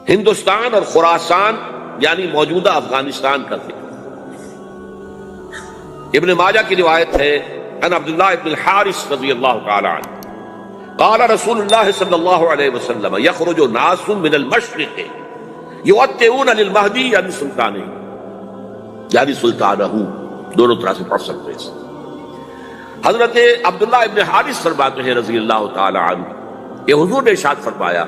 ہندوستان اور خراسان یعنی موجودہ افغانستان کا ذکر۔ ابن ماجہ کی روایت ہے عن عبداللہ ابن الحارث رضی اللہ تعالی عنہ قال رسول اللہ صلی اللہ علیہ وسلم یخرج ناس من المشرق یؤتئون للمہدی یعنی سلطانہ، یعنی سلطانہ، دونوں طرح سے پڑھ سکتے ہیں۔ حضرت عبداللہ ابن حارث فرماتے ہیں رضی اللہ تعالی عنہ کہ حضور نے ارشاد فرمایا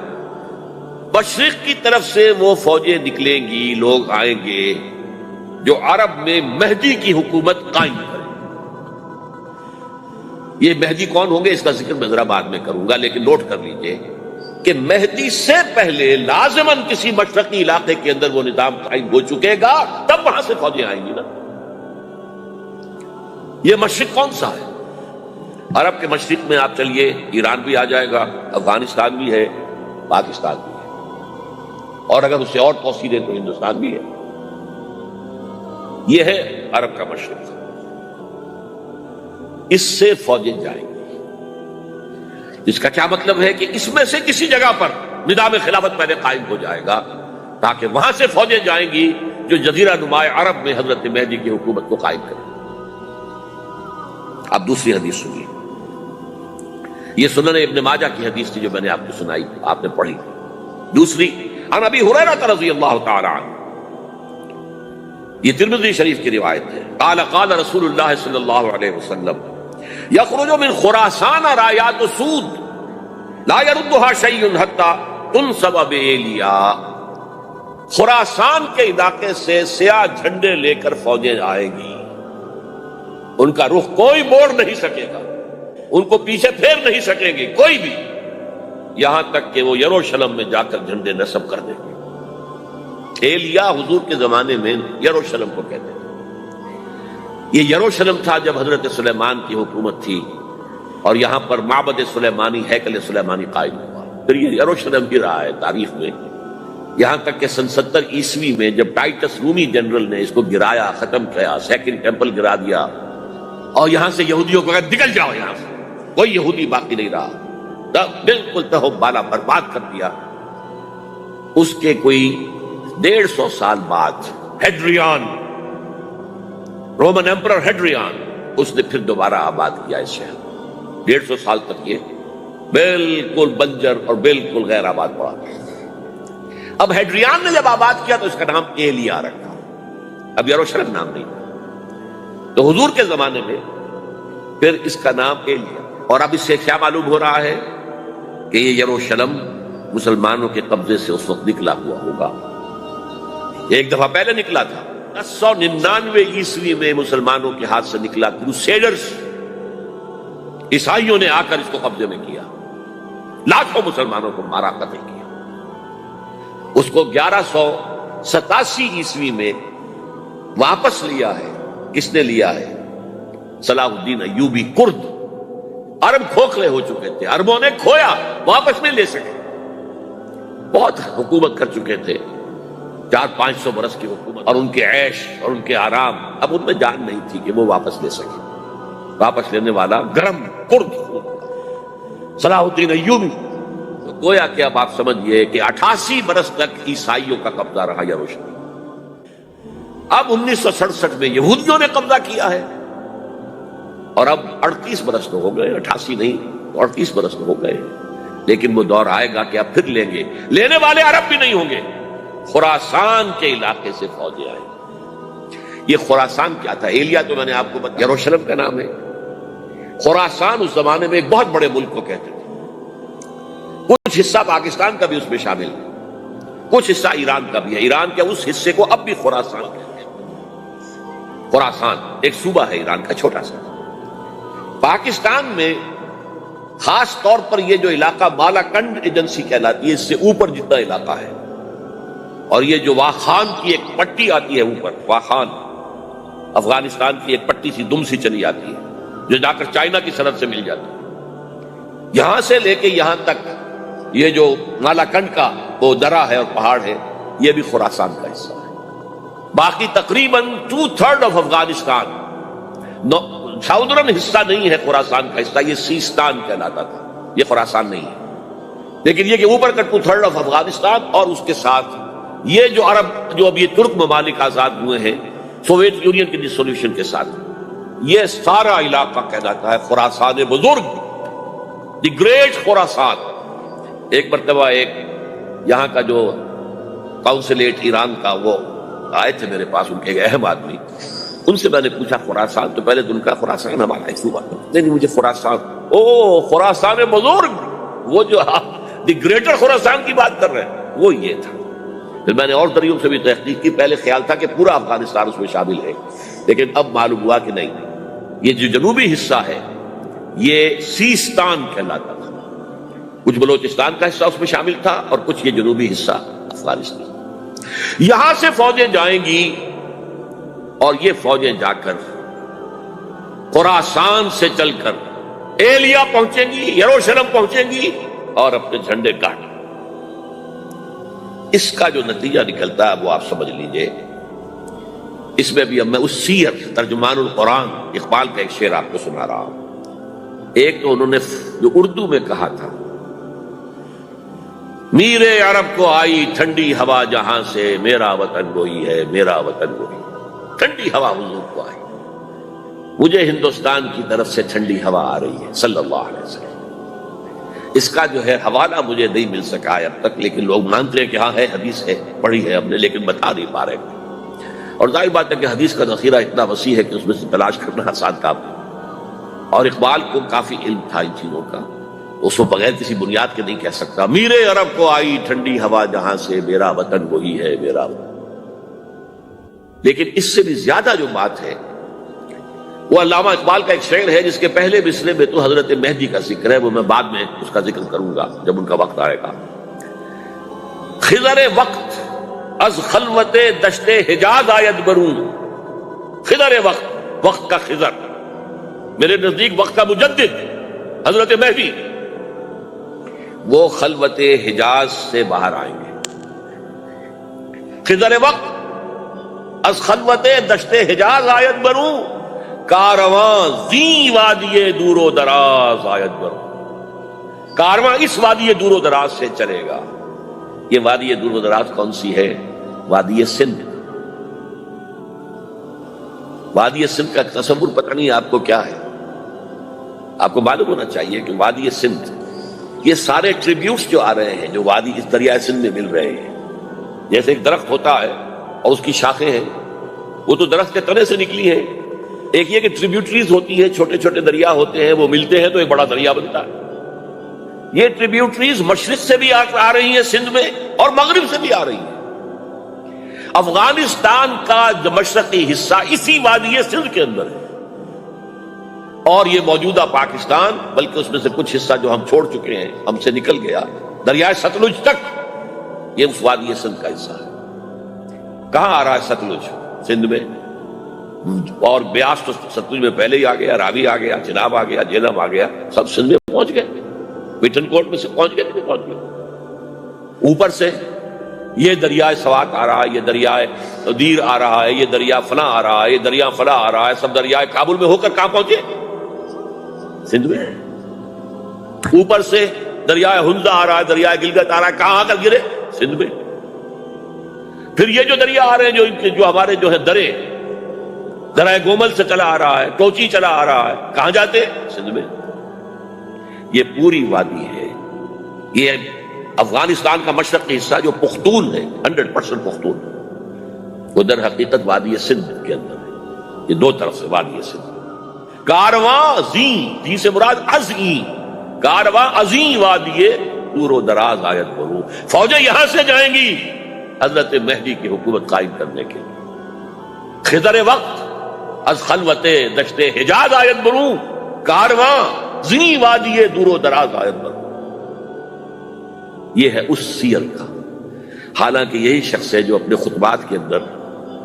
مشرق کی طرف سے وہ فوجیں نکلیں گی، لوگ آئیں گے جو عرب میں مہدی کی حکومت قائم کریں۔ یہ مہدی کون ہوں گے اس کا ذکر میں ذرا بعد میں کروں گا، لیکن نوٹ کر لیجئے کہ مہدی سے پہلے لازماً کسی مشرقی علاقے کے اندر وہ نظام قائم ہو چکے گا، تب وہاں سے فوجیں آئیں گی نا۔ یہ مشرق کون سا ہے؟ عرب کے مشرق میں آپ چلیے، ایران بھی آ جائے گا، افغانستان بھی ہے، پاکستان بھی ہے، اور اگر اس سے اور توسیع دیں تو ہندوستان بھی ہے۔ یہ ہے عرب کا مشرق، اس سے فوجیں جائیں گی۔ اس کا کیا مطلب ہے کہ اس میں سے کسی جگہ پر نظام خلافت پہلے قائم ہو جائے گا تاکہ وہاں سے فوجیں جائیں گی جو جزیرہ نما عرب میں حضرت مہدی کی حکومت کو قائم کریں۔ اب دوسری حدیث سنیے، یہ سنن ابن ماجہ کی حدیث تھی جو میں نے آپ کو سنائی، آپ نے پڑھی۔ دوسری عن ابی ہریرہ رضی اللہ تعالی عنہ، یہ ترمذی شریف کی روایت ہے، قال قال رسول اللہ صلی اللہ علیہ وسلم یخرج من خراسان رایات سود لا يردها شیء حتی تنصب بایلیا۔ خراسان کے علاقے سے سیاہ جھنڈے لے کر فوجیں آئیں گی، ان کا رخ کوئی موڑ نہیں سکے گا، ان کو پیچھے پھیر نہیں سکیں گے کوئی بھی، یہاں تک کہ وہ یروشلم میں جا کر جھنڈے نصب کر دیں گے۔ ایلیا حضور کے زمانے میں یروشلم کو کہتے ہیں۔ یہ یروشلم تھا جب حضرت سلیمان کی حکومت تھی اور یہاں پر معبد سلیمانی، ہیکل سلیمانی قائم ہوا، پھر یہ یروشلم بھی رہا ہے تاریخ میں، یہاں تک کہ سن 70 عیسوی میں جب ٹائٹس رومی جنرل نے اس کو گرایا، ختم کیا، سیکنڈ ٹیمپل گرا دیا اور یہاں سے یہودیوں کو کہا نکل جاؤ، یہاں سے کوئی یہودی باقی نہیں رہا، بالکل تہو بالا برباد کر دیا۔ اس کے کوئی 150 سال بعد ہیڈریان، رومن ایمپرر ہیڈریان، اس نے پھر دوبارہ آباد کیا اس شہر۔ 150 سال تک یہ بالکل بنجر اور بالکل غیر آباد پڑا۔ اب ہیڈریان نے جب آباد کیا تو اس کا نام ایلیا رکھا، اب یروشلم نام نہیں، تو حضور کے زمانے میں پھر اس کا نام ایلیا۔ اور اب اس سے کیا معلوم ہو رہا ہے کہ یہ یروشلم مسلمانوں کے قبضے سے اس وقت نکلا ہوا ہوگا، ایک دفعہ پہلے نکلا تھا، 1099 عیسوی میں مسلمانوں کے ہاتھ سے نکلا، کروسیڈرز عیسائیوں نے آ کر اس کو قبضے میں کیا، لاکھوں مسلمانوں کو مارا، قتل کیا۔ اس کو 1187 عیسوی میں واپس لیا ہے، کس نے لیا ہے؟ صلاح الدین ایوبی کرد۔ عرب کھوکھلے ہو چکے تھے، عربوں نے کھویا، واپس نہیں لے سکے، بہت حکومت کر چکے تھے، 400-500 برس کی حکومت اور ان کے عیش اور ان کے آرام، اب ان میں جان نہیں تھی کہ وہ واپس لے سکے۔ واپس لینے والا گرم کرد صلاح الدین ایوبی۔ تو گویا کہ اب آپ سمجھئے کہ 88 برس تک عیسائیوں کا قبضہ رہا یروشلم۔ اب 1967 میں یہودیوں نے قبضہ کیا ہے، اور اب 38 برس تو ہو گئے، 88 نہیں تو 38 برس تو ہو گئے، لیکن وہ دور آئے گا کہ اب پھر لیں گے، لینے والے عرب بھی نہیں ہوں گے، خراسان کے علاقے سے فوجیں آئیں۔ یہ خراسان کیا تھا؟ ایلیا تو میں نے آپ کو بتایا یروشلم کا نام ہے۔ خراسان اس زمانے میں ایک بہت بڑے ملک کو کہتے تھے، کچھ حصہ پاکستان کا بھی اس میں شامل ہے، کچھ حصہ ایران کا بھی ہے، ایران کے اس حصے کو اب بھی خراسان کہتے ہیں۔ خراسان ایک صوبہ ہے ایران کا چھوٹا سا۔ پاکستان میں خاص طور پر یہ جو علاقہ مالاکنڈ ایجنسی کہلاتی ہے، اس سے اوپر جتنا علاقہ ہے، اور یہ جو واخان کی ایک پٹی آتی ہے اوپر، واخان افغانستان کی ایک پٹی سی دم سی چلی آتی ہے جو جا کر چائنا کی سرحد سے مل جاتی ہے، یہاں سے لے کے یہاں تک یہ جو مالاکنڈ کا وہ درہ ہے اور پہاڑ ہے، یہ بھی خراسان کا حصہ ہے۔ باقی تقریباً 2/3 آف افغانستان، ساؤدرن حصہ نہیں ہے خراسان کا حصہ، یہ سیستان کہلاتا تھا، یہ خراسان نہیں ہے۔ لیکن یہ کہ اوپر کا 2/3 آف افغانستان اور اس کے ساتھ یہ جو عرب جو اب یہ ترک ممالک آزاد ہوئے ہیں سوویت یونین کی ڈسولوشن کے ساتھ، یہ سارا علاقہ کہلاتا ہے خراسان بزرگ، دی گریٹ خراسان۔ ایک مرتبہ ایک یہاں کا جو کونسلیٹ ایران کا وہ آئے تھے میرے پاس، ان کے ایک اہم آدمی، ان سے میں نے پوچھا خراسان، تو پہلے تو ان کا خراسان ہمارا ایک صوبہ، نہیں مجھے خراسان، او خراسان بزرگ، وہ جو دی گریٹر خراسان کی بات کر رہے ہیں وہ یہ تھا۔ پھر میں نے اور ذریعوں سے بھی تحقیق کی، پہلے خیال تھا کہ پورا افغانستان اس میں شامل ہے، لیکن اب معلوم ہوا کہ نہیں، یہ جو جنوبی حصہ ہے یہ سیستان کہلاتا تھا، کچھ بلوچستان کا حصہ اس میں شامل تھا اور کچھ یہ جنوبی حصہ افغانستان۔ یہاں سے فوجیں جائیں گی اور یہ فوجیں جا کر خراسان سے چل کر ایلیا پہنچیں گی، یروشلم پہنچیں گی اور اپنے جھنڈے گاڑیں۔ اس کا جو نتیجہ نکلتا ہے وہ آپ سمجھ لیجئے۔ اس میں بھی اب میں اس سیر ترجمان القرآن اقبال کا ایک شعر آپ کو سنا رہا ہوں۔ ایک تو انہوں نے جو اردو میں کہا تھا، میرے عرب کو آئی ٹھنڈی ہوا جہاں سے، میرا وطن وہی ہے، میرا وطن وہی۔ ٹھنڈی ہوا حضور کو آئی، مجھے ہندوستان کی طرف سے ٹھنڈی ہوا آ رہی ہے صلی اللہ علیہ وسلم۔ اس کا جو ہے حوالہ مجھے نہیں مل سکا ہے اب تک، لیکن لوگ مانتے ہیں کہ ہاں ہے، حدیث ہے، پڑھی ہے ہم نے، لیکن بتا نہیں پا رہے ہیں۔ اور ظاہر بات ہے کہ حدیث کا ذخیرہ اتنا وسیع ہے کہ اس میں سے تلاش کرنا آسان کام ہے، اور اقبال کو کافی علم تھا ان چیزوں کا، اس کو بغیر کسی بنیاد کے نہیں کہہ سکتا، میرے عرب کو آئی ٹھنڈی ہوا جہاں سے، میرا وطن وہی ہے، میرا وطن۔ لیکن اس سے بھی زیادہ جو بات ہے وہ علامہ اقبال کا ایک شعر ہے جس کے پہلے مصرعے میں تو حضرت مہدی کا ذکر ہے، وہ میں بعد میں اس کا ذکر کروں گا جب ان کا وقت آئے گا۔ خضر وقت از خلوت دشت حجاز آید برون، خضر وقت، وقت کا خضر، میرے نزدیک وقت کا مجدد حضرت مہدی، وہ خلوت حجاز سے باہر آئیں گے۔ خضر وقت از خلوت دشت حجاز آید بروں، کارواں زی وادی دور و دراز آید بروں، کارواں اس وادی دور و دراز سے چلے گا۔ یہ وادی دور و دراز کون سی ہے؟ وادی سندھ۔ وادی سندھ کا تصور پتہ نہیں آپ کو کیا ہے، آپ کو معلوم ہونا چاہیے کہ وادی سندھ، یہ سارے ٹریبیوٹس جو آ رہے ہیں جو وادی اس دریائے سندھ میں مل رہے ہیں، جیسے ایک درخت ہوتا ہے اور اس کی شاخیں ہیں، وہ تو درخت کے تنے سے نکلی ہیں۔ ایک یہ کہ ٹریبیوٹریز ہوتی ہیں، چھوٹے چھوٹے دریا ہوتے ہیں، وہ ملتے ہیں تو ایک بڑا دریا بنتا ہے۔ یہ ٹریبیوٹریز مشرق سے بھی آ رہی ہیں سندھ میں اور مغرب سے بھی آ رہی ہیں۔ افغانستان کا جو مشرقی حصہ اسی وادی سندھ کے اندر ہے، اور یہ موجودہ پاکستان، بلکہ اس میں سے کچھ حصہ جو ہم چھوڑ چکے ہیں، ہم سے نکل گیا دریائے ستلج تک، یہ اس وادی سندھ کا حصہ ہے۔ کہاں آ رہا ہے ستلج؟ سندھ میں، اور بیاس تو ستلج میں پہلے ہی آ گیا، راوی آ گیا، چناب آ گیا، جہلم آ گیا، سب سندھ میں پہنچ گئے، پٹن کوٹ میں سے پہنچ گئے، نہیں پہنچ گئے۔ اوپر سے یہ دریائے سوات آ رہا ہے، یہ دریائے دیر آ رہا ہے، یہ دریا فلاں آ رہا ہے، یہ دریا فلاں آ رہا ہے، سب دریائے کابل میں ہو کر کہاں پہنچے؟ سندھ میں۔ اوپر سے دریائے ہنزا آ رہا ہے، دریائے گلگت آ رہا ہے، کہاں آ کر گرے؟ سندھ میں۔ پھر یہ جو دریا آ رہے ہیں جو ہمارے جو ہے درائے گومل سے چلا آ رہا ہے، کوچی چلا آ رہا ہے، کہاں جاتے؟ سندھ میں۔ یہ پوری وادی ہے، یہ افغانستان کا مشرقی حصہ جو پختون ہے، 100% پختون، وہ در حقیقت وادی سندھ کے اندر ہے۔ یہ دو طرف سے وادی سندھ۔ کارواں زی سے مراد ازیں، کارواں ازیں وادی دور و دراز آیت برو، فوجیں یہاں سے جائیں گی حضرت مہدی کی حکومت قائم کرنے کے لیے۔ خضر وقت از خلوت دشت حجاز آیت برو، کارواں زی وادی دور و دراز آیت برو۔ یہ ہے اس سیر کا۔ حالانکہ یہی شخص ہے جو اپنے خطبات کے اندر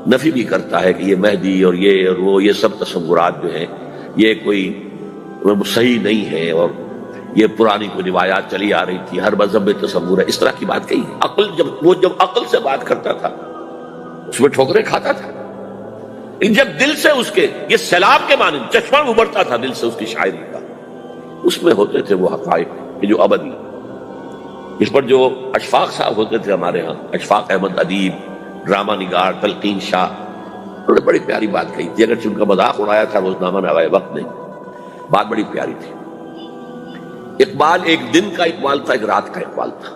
نفی بھی کرتا ہے کہ یہ مہدی اور وہ یہ سب تصورات جو ہیں یہ کوئی صحیح نہیں ہے، اور یہ پرانی کوئی روایات چلی آ رہی تھی، ہر مذہب میں تصور ہے، اس طرح کی بات کہی ہے۔ جب عقل سے بات کرتا تھا اس میں ٹھوکریں کھاتا تھا، جب دل سے اس کے یہ سیلاب کے مانند چشمہ ابھرتا تھا دل سے اس کی شاعری کا، اس میں ہوتے تھے وہ حقائق کہ جو ابدی، اس پر جو اشفاق صاحب ہوتے تھے ہمارے ہاں، اشفاق احمد ادیب، ڈرامہ نگار تلقین شاہ، انہوں نے بڑی پیاری بات کہی تھی، اگرچہ ان کا مذاق اڑایا تھا روزنامہ نوائے وقت نے، بات بڑی پیاری تھی۔ اقبال ایک دن کا اقبال تھا، ایک رات کا اقبال تھا۔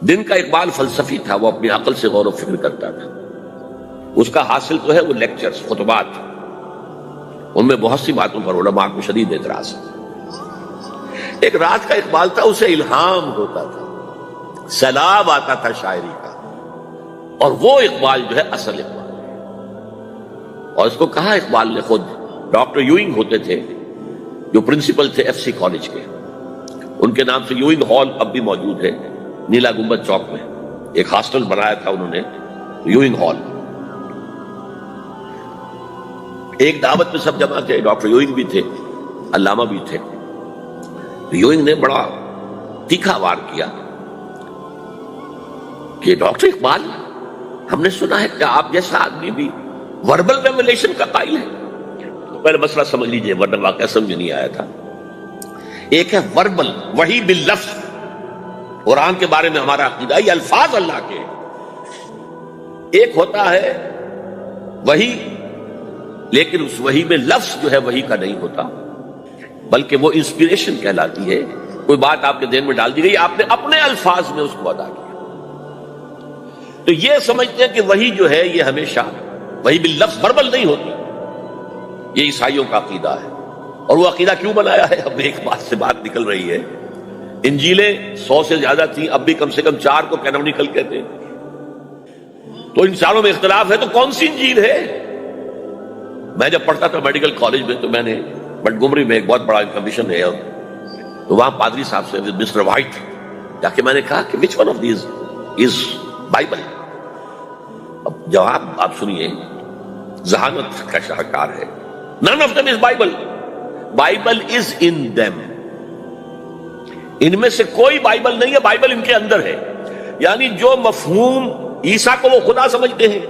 دن کا اقبال فلسفی تھا، وہ اپنی عقل سے غور و فکر کرتا تھا، اس کا حاصل جو ہے وہ لیکچرز، خطبات، ان میں بہت سی باتوں پر علماء کو شدید اعتراض ہے۔ ایک رات کا اقبال تھا، اسے الہام ہوتا تھا، سیلاب آتا تھا شاعری کا، اور وہ اقبال جو ہے اصل اقبال ہے۔ اور اس کو کہا اقبال نے خود، ڈاکٹر یوئنگ ہوتے تھے جو پرنسپل تھے ایف سی کالج کے، ان کے نام سے یوئنگ ہال اب بھی موجود ہے نیلا گنبد چوک میں، ایک ہاسٹل بنایا تھا انہوں نے، یوئنگ ہال۔ ایک دعوت میں سب جمع تھے، ڈاکٹر یوئنگ بھی تھے، علامہ بھی تھے۔ یوئنگ نے بڑا تیکھا وار کیا کہ ڈاکٹر اقبال، ہم نے سنا ہے کہ آپ جیسا آدمی بھی وربل ریولیشن کا قائل ہے۔ پہلے مسئلہ سمجھ لیجئے ورنہ واقعہ سمجھ نہیں آیا تھا۔ ایک ہے وربل، وحی باللفظ، قرآن کے بارے میں ہمارا عقیدہ یہ الفاظ اللہ کے، ایک ہوتا ہے وحی، لیکن اس وحی میں لفظ جو ہے وحی کا نہیں ہوتا، بلکہ وہ انسپیریشن کہلاتی ہے، کوئی بات آپ کے ذہن میں ڈال دی گئی، آپ نے اپنے الفاظ میں اس کو ادا کیا۔ تو یہ سمجھتے ہیں کہ وحی جو ہے یہ ہمیشہ وحی باللفظ وربل نہیں ہوتی، یہ عیسائیوں کا عقیدہ ہے۔ اور وہ عقیدہ کیوں بنایا ہے؟ اب ایک بات سے بات نکل رہی ہے، انجیلیں 100 سے زیادہ تھیں، اب بھی کم سے کم 4 کو کینونیکل کہتے ہیں، تو ان چاروں میں اختلاف ہے، تو کون سی انجیل ہے؟ میں جب پڑھتا تھا میڈیکل کالج میں تو میں نے بٹگمری میں ایک بہت بڑا کمیشن ہے، تو وہاں پادری صاحب سے مسٹر وائٹ جا کے میں نے کہا کہ which one of these is Bible؟ اب جواب آپ سنیے، ذہانت کا شاہکار ہے، none of them is Bible، Bible is in them، ان میں سے کوئی بائبل نہیں ہے، بائبل ان کے اندر ہے۔ یعنی جو مفہوم عیسیٰ کو وہ خدا سمجھتے ہیں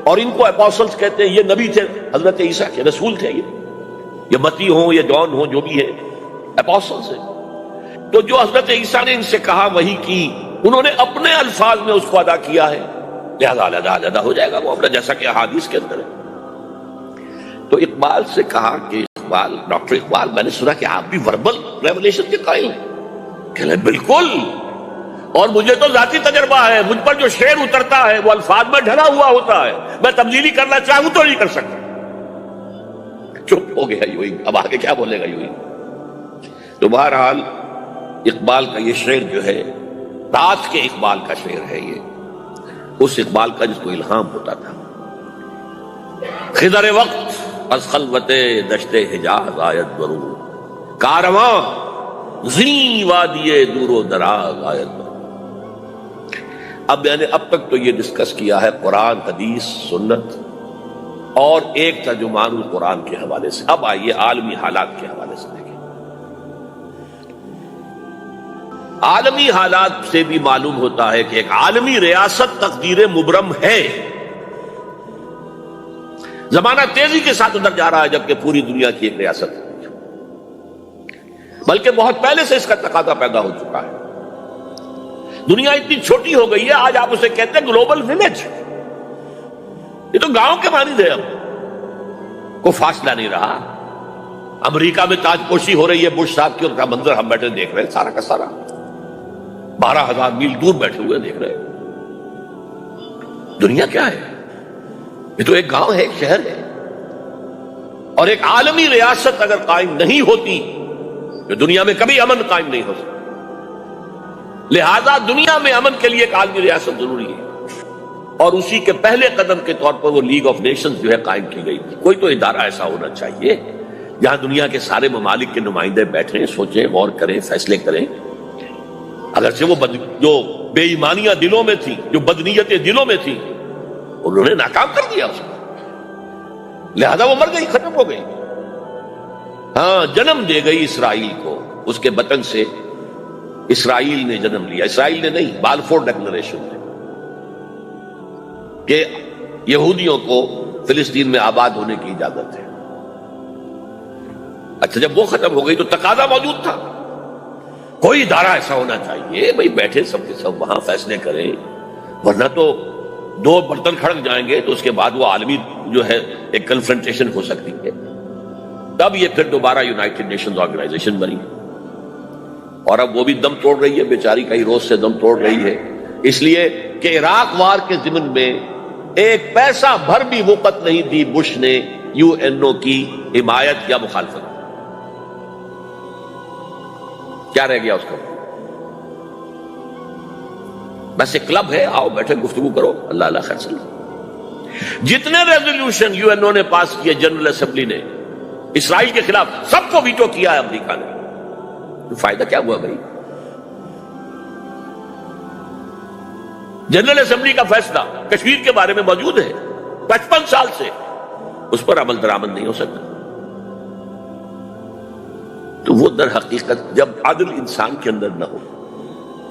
اور ان کو اپوسلز کہتے ہیں، یہ نبی تھے حضرت عیسیٰ کے، رسول تھے، یہ متی ہوں یا جون ہوں جو بھی ہے، اپوسلز ہیں۔ تو جو حضرت عیسیٰ نے ان سے کہا وہی کی، انہوں نے اپنے الفاظ میں اس کو ادا کیا ہے، لہذا علیحدہ ہو جائے گا وہ اپنا، جیسا کہ احادیث کے اندر ہے۔ تو اقبال سے کہا کہ اقبال، ڈاکٹر اقبال، میں نے سنا کہ آپ بھی وربل ریولیشن کے قائل ہیں۔ کہ بالکل، اور مجھے تو ذاتی تجربہ ہے، مجھ پر جو شعر اترتا ہے وہ الفاظ میں ڈھلا ہوا ہوتا ہے، میں تبدیلی کرنا چاہوں تو نہیں کر سکتا۔ چپ ہو گیا یوئنگ، اب آگے کیا بولے گا یوئنگ؟ تو بہرحال اقبال کا یہ شعر جو ہے رات کے اقبال کا شعر ہے، یہ اس اقبال کا جس کو الہام ہوتا تھا۔ خضر وقت از خلوت دشت حجاز آیت برو، کارواں زی وادی دور و دراز آیت برو۔ اب میں نے اب تک تو یہ ڈسکس کیا ہے قرآن، حدیث، سنت اور ایک ترجمان القرآن کے حوالے سے۔ اب آئیے عالمی حالات کے حوالے سے دیکھیں۔ عالمی حالات سے بھی معلوم ہوتا ہے کہ ایک عالمی ریاست تقدیر مبرم ہے۔ زمانہ تیزی کے ساتھ ادھر جا رہا ہے، جبکہ پوری دنیا کی ایک ریاست ہے، بلکہ بہت پہلے سے اس کا تقاضا پیدا ہو چکا ہے۔ دنیا اتنی چھوٹی ہو گئی ہے، آج آپ اسے کہتے ہیں گلوبل ولیج، یہ تو گاؤں کے مانند ہے، اب کوئی فاصلہ نہیں رہا۔ امریکہ میں تاج پوشی ہو رہی ہے بش صاحب کی، ان کا منظر ہم بیٹھے دیکھ رہے ہیں، سارا کا سارا 12,000 میل دور بیٹھے ہوئے دیکھ رہے ہیں۔ دنیا کیا ہے؟ یہ تو ایک گاؤں ہے، ایک شہر ہے۔ اور ایک عالمی ریاست اگر قائم نہیں ہوتی تو دنیا میں کبھی امن قائم نہیں ہو سکتا۔ لہذا دنیا میں امن کے لیے ایک عالمی ریاست ضروری ہے، اور اسی کے پہلے قدم کے طور پر وہ لیگ آف نیشنز جو ہے قائم کی گئی تھی۔ کوئی تو ادارہ ایسا ہونا چاہیے جہاں دنیا کے سارے ممالک کے نمائندے بیٹھیں، سوچیں، غور کریں، فیصلے کریں۔ اگرچہ وہ جو بے ایمانیاں دلوں میں تھیں، جو بدنیتیں دلوں میں تھیں، انہوں نے ناکام کر دیا اس کو، لہذا وہ مر گئی، ختم ہو گئی۔ ہاں، جنم دے گئی اسرائیل کو، اس کے بطن سے اسرائیل نے جنم لیا، اسرائیل نے نہیں، بالفور ڈکلریشن نے، کہ یہودیوں کو فلسطین میں آباد ہونے کی اجازت ہے۔ اچھا، جب وہ ختم ہو گئی تو تقاضا موجود تھا، کوئی ادارہ ایسا ہونا چاہیے بھائی بیٹھے سب کے سب وہاں فیصلے کریں، ورنہ تو دو برتن کھڑک جائیں گے تو اس کے بعد وہ عالمی جو ہے ایک کنفرنٹیشن ہو سکتی ہے. تب یہ پھر دوبارہ یونائٹڈ نیشنز آرگنائزیشن بنی، اور اب وہ بھی دم توڑ رہی ہے بیچاری، کئی روز سے دم توڑ رہی ہے، اس لیے کہ عراق وار کے ضمن میں ایک پیسہ بھر بھی وقت نہیں دی بش نے یو این او کی حمایت یا مخالفت. کیا رہ گیا اس کا؟ بس ایک کلب ہے، آؤ بیٹھے گفتگو کرو، اللہ اللہ خیر صلی. جتنے ریزولوشن یو این او نے پاس کیے جنرل اسمبلی نے اسرائیل کے خلاف، سب کو ویٹو کیا ہے امریکہ نے. تو فائدہ کیا ہوا بھائی؟ جنرل اسمبلی کا فیصلہ کشمیر کے بارے میں موجود ہے 55 سال سے، اس پر عمل درآمد نہیں ہو سکتا. تو وہ در حقیقت جب عدل انسان کے اندر نہ ہو،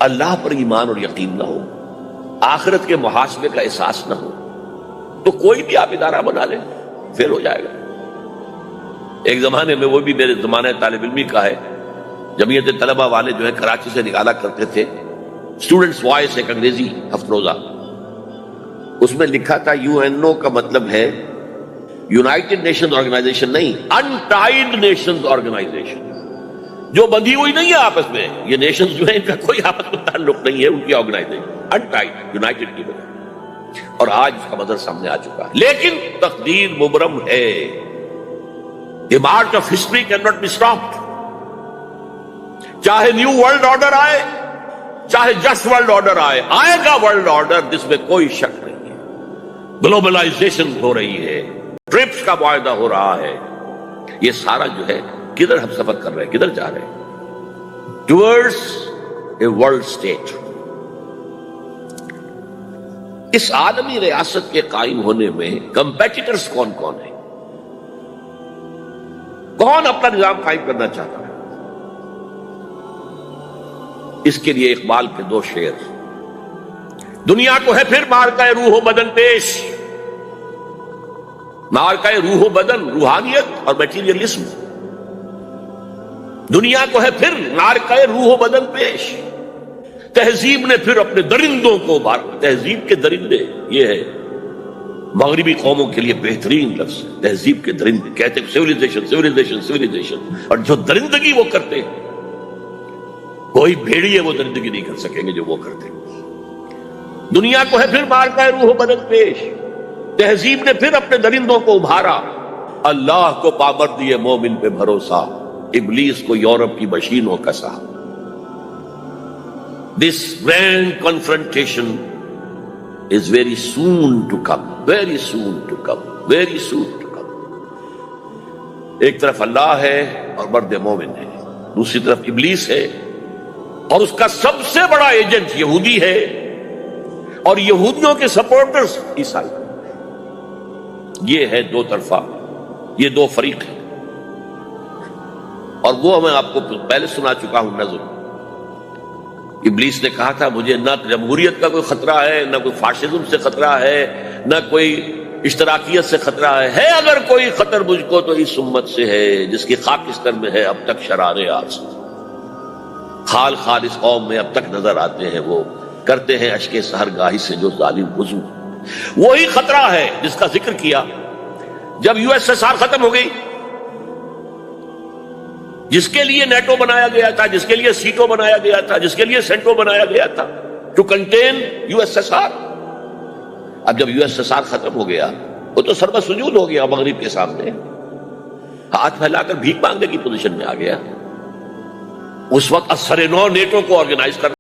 اللہ پر ایمان اور یقین نہ ہو، آخرت کے محاسبے کا احساس نہ ہو، تو کوئی بھی آپ ادارہ بنا لیں فیل ہو جائے گا. ایک زمانے میں، وہ بھی میرے زمانہ طالب علمی کا ہے، جمعیت طلبہ والے جو ہے کراچی سے نکالا کرتے تھے اسٹوڈنٹس وائس، ایک انگریزی ہفت روزہ، اس میں لکھا تھا یو این او کا مطلب ہے یونائٹڈ نیشنز آرگنائزیشن نہیں، انٹائڈ نیشنز آرگنائزیشن، جو بندھی ہوئی نہیں ہے آپس میں. یہ نیشنز جو ہیں ان کا کوئی آپس میں تعلق نہیں ہے، ان کی آرگنائزیشن انٹائڈ، یونائٹڈ کی بجائے. اور آج اس کا منظر سامنے آ چکا ہے. لیکن تقدیر مبرم ہے، The march of history cannot be stopped. چاہے نیو ورلڈ آرڈر آئے، چاہے جسٹ ورلڈ آرڈر آئے، آئے گا ورلڈ آرڈر، جس میں کوئی شک نہیں ہے. گلوبلائزیشن ہو رہی ہے، ٹرپس کا معاہدہ ہو رہا ہے. یہ سارا جو ہے کدھر ہم سفر کر رہے ہیں، کدھر جا رہے ہیں؟ Towards a world state. اس عالمی ریاست کے قائم ہونے میں کمپیٹیٹرز کون کون ہیں؟ کون اپنا نظام قائم کرنا چاہتا ہے؟ اس کے لیے اقبال کے دو شعر. دنیا کو ہے پھر مارکہ روح و بدن پیش، مارکہ روح و بدن، روحانیت اور میٹیریلزم. دنیا کو ہے پھر مارکہ روح و بدن پیش، تہذیب نے پھر اپنے درندوں کو مارا. تہذیب کے درندے، یہ ہے مغربی قوموں کے لیے بہترین لفظ، تہذیب کے درندے. کہتے ہیں سیویلائزیشن سیویلائزیشن سیویلائزیشن، اور جو درندگی وہ کرتے ہیں کوئی بھیڑیے وہ درندگی نہیں کر سکیں گے جو وہ کرتے ہیں. دنیا کو ہے پھر مارکہ روح و بدن پیش، تہذیب نے پھر اپنے درندوں کو ابھارا. اللہ کو پامر دیے مومن پہ بھروسہ، ابلیس کو یورپ کی مشینوں کا سا. This grand confrontation is very soon to come, very soon to come, very soon to come. ایک طرف اللہ ہے اور مرد مومن ہے، دوسری طرف ابلیس ہے اور اس کا سب سے بڑا ایجنٹ یہودی ہے، اور یہودیوں کے سپورٹرز عیسائی. یہ ہے دو طرفہ، یہ دو فریق ہیں. اور وہ میں آپ کو پہلے سنا چکا ہوں نظر. ابلیس نے کہا تھا مجھے نہ جمہوریت کا کوئی خطرہ ہے، نہ کوئی فاشزم سے خطرہ ہے، نہ کوئی اشتراکیت سے خطرہ ہے اگر کوئی خطر مجھ کو تو اس امت سے ہے جس کی خاکستر میں ہے اب تک شرارے آج. خال خال اس قوم میں اب تک نظر آتے ہیں، وہ کرتے ہیں اشک سحرگاہی سے جو ظالم وضو. وہی خطرہ ہے جس کا ذکر کیا جب یو ایس ایس آر ختم ہو گئی، جس کے لیے نیٹو بنایا گیا تھا، جس کے لیے سیٹو بنایا گیا تھا، جس کے لیے سینٹو بنایا گیا تھا to contain U S S R. اب جب یو ایس ایس آر ختم ہو گیا وہ تو سربت سجود ہو گیا مغرب کے سامنے، ہاتھ پھیلا کر بھیک مانگنے کی پوزیشن میں آ گیا. اس وقت اثر نو نیٹو کو آرگنائز کر